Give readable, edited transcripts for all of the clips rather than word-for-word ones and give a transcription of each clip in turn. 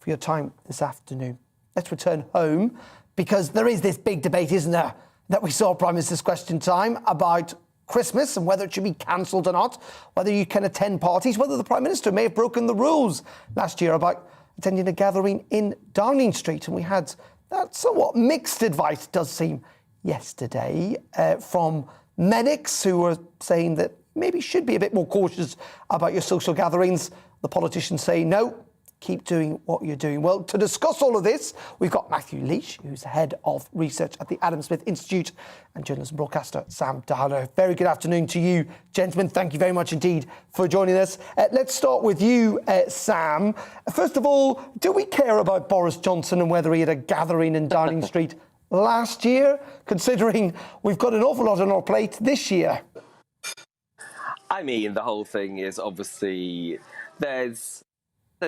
for your time this afternoon. Let's return home, because there is this big debate, isn't there, that we saw Prime Minister's Question Time about Christmas and whether it should be cancelled or not, whether you can attend parties, whether the Prime Minister may have broken the rules last year about attending a gathering in Downing Street. And we had that somewhat mixed advice, it does seem, yesterday from medics who were saying that maybe should be a bit more cautious about your social gatherings. The politicians say, no, keep doing what you're doing. Well, to discuss all of this, we've got Matthew Lesh, who's the head of research at the Adam Smith Institute, and journalist and broadcaster Sam Dowler. Very good afternoon to you, gentlemen. Thank you very much indeed for joining us. Let's start with you, Sam. First of all, do we care about Boris Johnson and whether he had a gathering in Downing Street last year, considering we've got an awful lot on our plate this year? I mean, the whole thing is obviously there's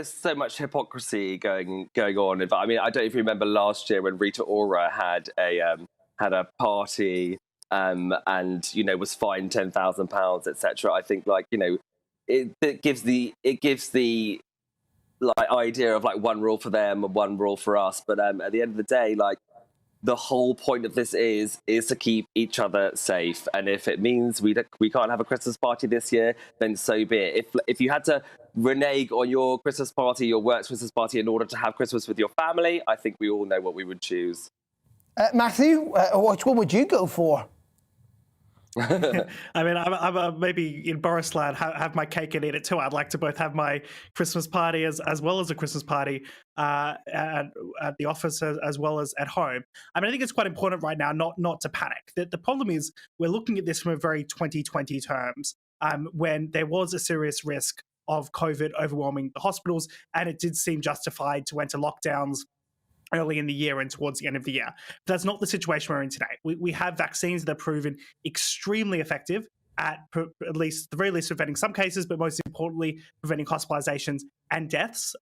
so much hypocrisy going on. I mean, I don't know if you remember last year when Rita Ora had a party and was fined £10,000, etc. I think it gives the idea of like one rule for them and one rule for us. But at the end of the day, the whole point of this is to keep each other safe. And if it means we can't have a Christmas party this year, then so be it. If you had to renege on your Christmas party, your work's Christmas party, in order to have Christmas with your family, I think we all know what we would choose. Matthew, which one would you go for? I mean, I'm maybe in Boris land, have my cake and eat it too. I'd like to both have my Christmas party as well as a Christmas party at the office as well as at home. I mean, I think it's quite important right now not to panic. The problem is we're looking at this from a very 2020 terms, when there was a serious risk of COVID overwhelming the hospitals, and it did seem justified to enter lockdowns early in the year and towards the end of the year. But that's not the situation we're in today. We have vaccines that are proven extremely effective at the very least preventing some cases, but most importantly, preventing hospitalizations and deaths,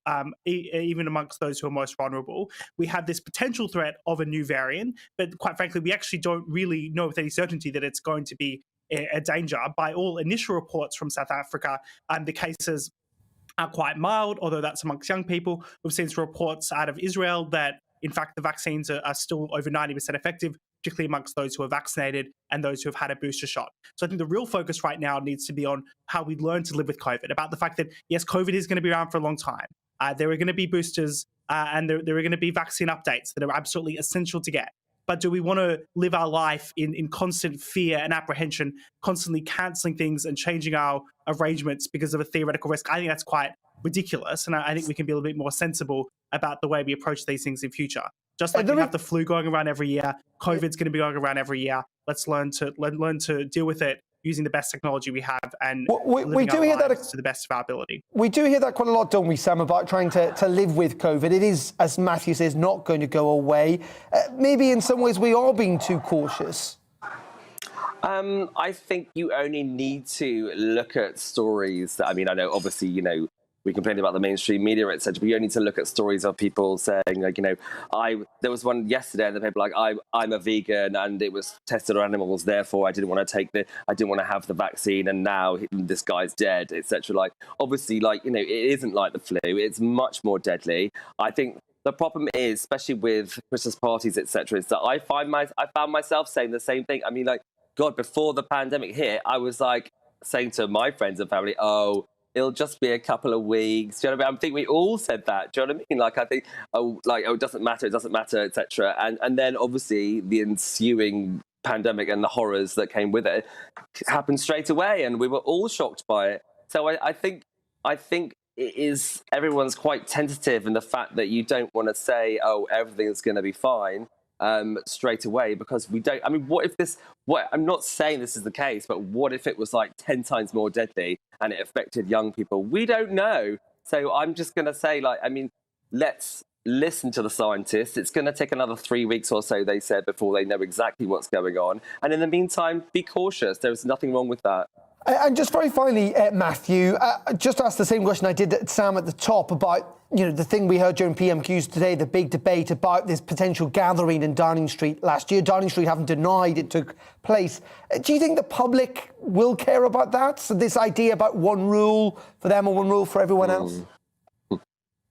even amongst those who are most vulnerable. We have this potential threat of a new variant, but quite frankly, we actually don't really know with any certainty that it's going to be a danger. By all initial reports from South Africa, the cases are quite mild, although that's amongst young people. We've seen some reports out of Israel that, in fact, the vaccines are still over 90% effective, particularly amongst those who are vaccinated and those who have had a booster shot. So I think the real focus right now needs to be on how we learn to live with COVID, about the fact that, yes, COVID is going to be around for a long time. There are going to be boosters and there are going to be vaccine updates that are absolutely essential to get. But do we want to live our life in constant fear and apprehension, constantly cancelling things and changing our arrangements because of a theoretical risk? I think that's quite ridiculous. And I think we can be a little bit more sensible about the way we approach these things in future. Just like we have the flu going around every year, COVID's going to be going around every year. Let's learn to deal with it using the best technology we have and we do hear that to the best of our ability. We do hear that quite a lot, don't we, Sam, about trying to live with COVID. It is, as Matthew says, not going to go away. Maybe in some ways we are being too cautious. I think you only need to look at stories that, I mean, I know obviously, we complain about the mainstream media, etc. But you only need to look at stories of people saying, there was one yesterday in the paper, I'm a vegan and it was tested on animals, therefore I didn't want to have the vaccine, and now this guy's dead, etc. Obviously, it isn't like the flu; it's much more deadly. I think the problem is, especially with Christmas parties, etc., is that I found myself saying the same thing. I mean, God, before the pandemic hit, I was saying to my friends and family, "Oh, it'll just be a couple of weeks." Do you know what I mean? I think we all said that. Do you know what I mean? I think, it doesn't matter, etc. And then obviously the ensuing pandemic and the horrors that came with it happened straight away, and we were all shocked by it. So I think it is, everyone's quite tentative in the fact that you don't want to say, oh, everything's going to be fine straight away, because we don't. I mean, I'm not saying this is the case, but what if it was 10 times more deadly and it affected young people? We don't know. So I'm just going to say, let's listen to the scientists. It's going to take another 3 weeks or so, they said, before they know exactly what's going on. And in the meantime, be cautious. There's nothing wrong with that. And just very finally, Matthew, just ask the same question I did at Sam at the top about, the thing we heard during PMQs today, the big debate about this potential gathering in Downing Street last year. Downing Street haven't denied it took place. Do you think the public will care about that? So this idea about one rule for them or one rule for everyone else?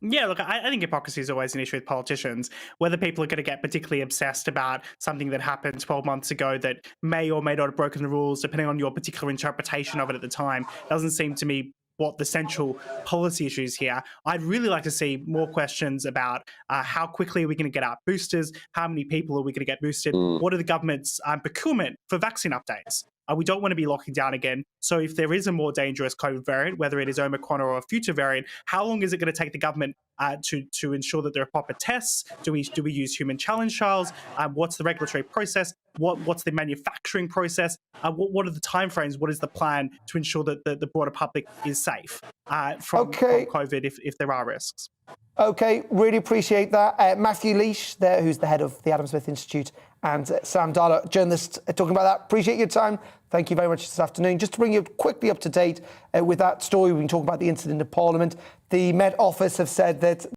Yeah, look, I think hypocrisy is always an issue with politicians. Whether people are going to get particularly obsessed about something that happened 12 months ago that may or may not have broken the rules, depending on your particular interpretation of it at the time, doesn't seem to me what the central policy issues here. I'd really like to see more questions about how quickly are we going to get out boosters? How many people are we going to get boosted? What are the government's procurement for vaccine updates? We don't want to be locking down again. So if there is a more dangerous COVID variant, whether it is Omicron or a future variant, how long is it going to take the government to ensure that there are proper tests? Do we use human challenge trials? What's the regulatory process? What's the manufacturing process? What are the timeframes? What is the plan to ensure that the broader public is safe from COVID if there are risks? Okay, really appreciate that. Matthew Lesh there, who's the head of the Adam Smith Institute, and Sam Darla, journalist, talking about that. Appreciate your time. Thank you very much this afternoon. Just to bring you quickly up to date with that story, we've been talking about the incident in Parliament. The Met Office have said that